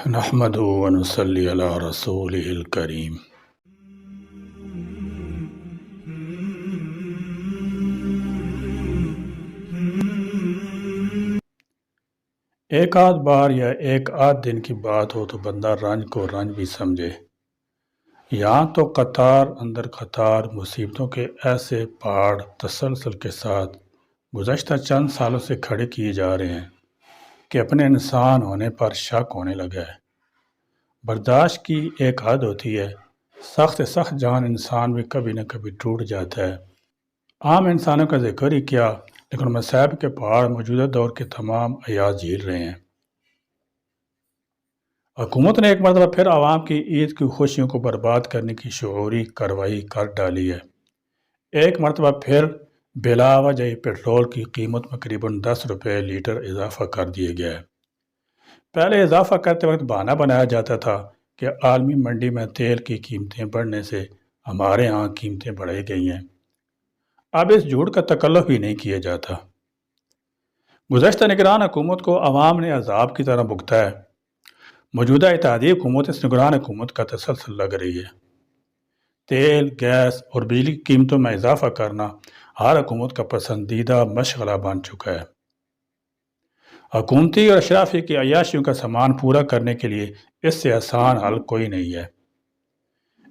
نحمده ونصلي على رسوله الكريم۔ ایک آدھ بار یا ایک آدھ دن کی بات ہو تو بندہ رنج کو رنج بھی سمجھے۔ یہاں تو قطار اندر قطار مصیبتوں کے ایسے پہاڑ تسلسل کے ساتھ گزشتہ چند سالوں سے کھڑے کیے جا رہے ہیں کہ اپنے انسان ہونے پر شک ہونے لگا ہے۔ برداشت کی ایک حد ہوتی ہے، سخت سے سخت جان انسان بھی کبھی نہ کبھی ٹوٹ جاتا ہے۔ عام انسانوں کا ذکر ہی کیا، لیکن مصائب کے پہاڑ موجودہ دور کے تمام ایاز جھیل رہے ہیں۔ حکومت نے ایک مرتبہ پھر عوام کی عید کی خوشیوں کو برباد کرنے کی شعوری کارروائی کر ڈالی ہے۔ ایک مرتبہ پھر بلا وجہ پیٹرول کی قیمت میں قریباً 10 روپے لیٹر اضافہ کر دیا گیا ہے۔ پہلے اضافہ کرتے وقت بہانہ بنایا جاتا تھا کہ عالمی منڈی میں تیل کی قیمتیں بڑھنے سے ہمارے ہاں قیمتیں بڑھائی گئی ہیں۔ اب اس جھوٹ کا تکلف بھی نہیں کیا جاتا۔ گزشتہ نگران حکومت کو عوام نے عذاب کی طرح بھگتا ہے۔ موجودہ اتحادی حکومت اس نگران حکومت کا تسلسل لگ رہی ہے۔ تیل، گیس اور بجلی کی قیمتوں میں اضافہ کرنا ہر حکومت کا پسندیدہ مشغلہ بن چکا ہے۔ حکومتی اور اشرافی کی عیاشیوں کا سامان پورا کرنے کے لیے اس سے آسان حل کوئی نہیں ہے۔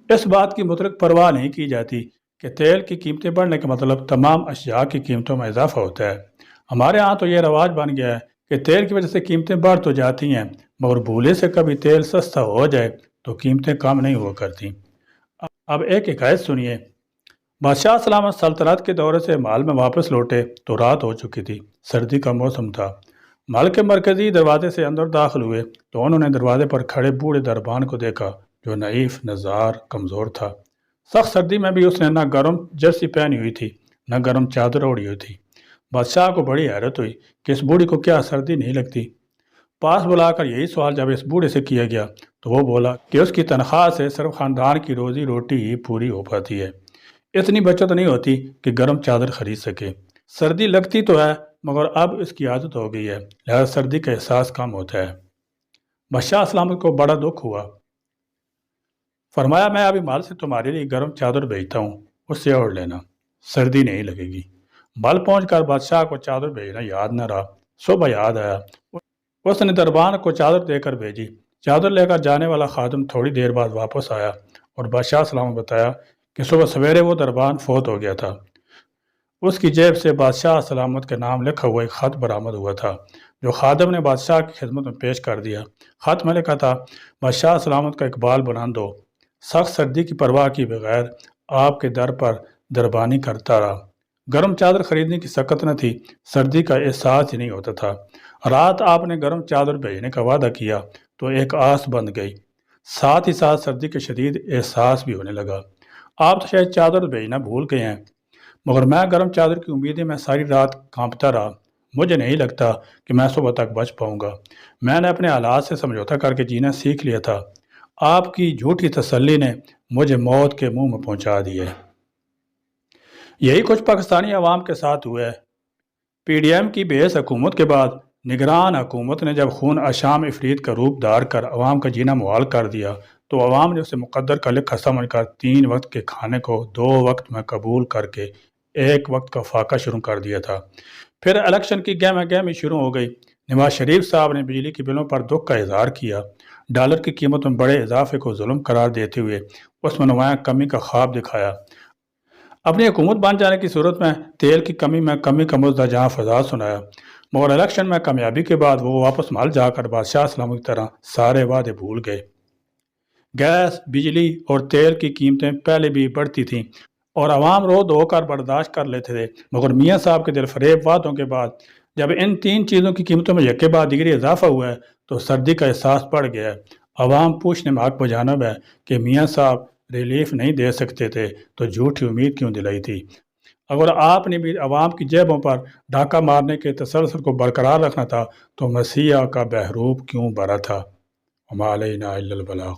اس بات کی مطلق پرواہ نہیں کی جاتی کہ تیل کی قیمتیں بڑھنے کا مطلب تمام اشیاء کی قیمتوں میں اضافہ ہوتا ہے۔ ہمارے ہاں تو یہ رواج بن گیا ہے کہ تیل کی وجہ سے قیمتیں بڑھ تو جاتی ہیں، مگر بھولے سے کبھی تیل سستا ہو جائے تو قیمتیں کم نہیں ہوا کرتی۔ اب ایک حکایت سنیے۔ بادشاہ سلامت سلطنت کے دورے سے محل میں واپس لوٹے تو رات ہو چکی تھی، سردی کا موسم تھا۔ محل کے مرکزی دروازے سے اندر داخل ہوئے تو انہوں نے دروازے پر کھڑے بوڑھے دربان کو دیکھا جو نحیف، نزار، کمزور تھا۔ سخت سردی میں بھی اس نے نہ گرم جرسی پہنی ہوئی تھی نہ گرم چادر اوڑھی ہوئی تھی۔ بادشاہ کو بڑی حیرت ہوئی کہ اس بوڑھی کو کیا سردی نہیں لگتی۔ پاس بلا کر یہی سوال جب اس بوڑھے سے کیا گیا تو وہ بولا کہ اس کی تنخواہ سے صرف خاندان کی روزی روٹی ہی پوری ہو پاتی ہے، اتنی بچت نہیں ہوتی کہ گرم چادر خرید سکے۔ سردی لگتی تو ہے مگر اب اس کی عادت ہو گئی ہے، لہذا سردی کا احساس کم ہوتا ہے۔ بادشاہ سلامت کو بڑا دکھ ہوا۔ فرمایا میں ابھی محل سے تمہارے لیے گرم چادر بھیجتا ہوں، اس سے اوڑھ لینا، سردی نہیں لگے گی۔ محل پہنچ کر بادشاہ کو چادر بھیجنا یاد نہ رہا۔ صبح یاد آیا، اس نے دربان کو چادر دے کر بھیجی۔ چادر لے کر جانے والا خادم تھوڑی دیر بعد واپس آیا اور بادشاہ سلامت بتایا کہ صبح سویرے وہ دربان فوت ہو گیا تھا۔ اس کی جیب سے بادشاہ سلامت کے نام لکھا ہوا ایک خط برآمد ہوا تھا جو خادم نے بادشاہ کی خدمت میں پیش کر دیا۔ خط میں لکھا تھا، بادشاہ سلامت کا اقبال بلند ہو، سخت سردی کی پرواہ کی بغیر آپ کے در پر دربانی کرتا رہا۔ گرم چادر خریدنے کی سکت نہ تھی، سردی کا احساس ہی نہیں ہوتا تھا۔ رات آپ نے گرم چادر بھیجنے کا وعدہ کیا تو ایک آس بند گئی، ساتھ ہی ساتھ سردی کے شدید احساس بھی ہونے لگا۔ آپ تو شاید چادر بھیجنا بھول گئے ہیں، مگر میں گرم چادر کی امیدیں میں ساری رات کانپتا رہا۔ مجھے نہیں لگتا کہ میں صبح تک بچ پاؤں گا۔ میں نے اپنے حالات سے سمجھوتا کر کے جینا سیکھ لیا تھا۔ آپ کی جھوٹی تسلی نے مجھے موت کے منہ میں پہنچا دیا ہے۔ یہی کچھ پاکستانی عوام کے ساتھ ہوا ہے۔ پی ڈی ایم کی بے حس حکومت کے بعد نگران حکومت نے جب خون اشام افرید کا روپ دھار کر عوام کا جینا محال کر دیا تو عوام نے اسے مقدر کا لکھا سمجھ کر 3 وقت کے کھانے کو 2 وقت میں قبول کر کے 1 وقت کا فاقہ شروع کر دیا تھا۔ پھر الیکشن کی گہما گہمی شروع ہو گئی۔ نواز شریف صاحب نے بجلی کے بلوں پر دکھ کا اظہار کیا، ڈالر کی قیمت میں بڑے اضافے کو ظلم قرار دیتے ہوئے اس میں نمایاں کمی کا خواب دکھایا۔ اپنی حکومت بن جانے کی صورت میں تیل کی کمی میں کمی کا مزدہ جہاں فضا سنایا، مگر الیکشن میں کامیابی کے بعد وہ واپس محل جا کر بادشاہ سلامت کی طرح سارے وعدے بھول گئے۔ گیس، بجلی اور تیل کی قیمتیں پہلے بھی بڑھتی تھیں اور عوام رو دھو کر برداشت کر لیتے تھے، مگر میاں صاحب کے دل فریب وعدوں کے بعد جب ان 3 چیزوں کی قیمتوں میں یکے بعد دیگری اضافہ ہوا ہے تو سردی کا احساس بڑھ گیا ہے۔ عوام پوچھنے میں حق بجانب ہے کہ میاں صاحب ریلیف نہیں دے سکتے تھے تو جھوٹی امید کیوں دلائی تھی؟ اگر آپ نے بھی عوام کی جیبوں پر ڈاکہ مارنے کے تسلسل کو برقرار رکھنا تھا تو مسیح کا بحروب کیوں بھرا تھا؟ وما علینا الا البلاغ۔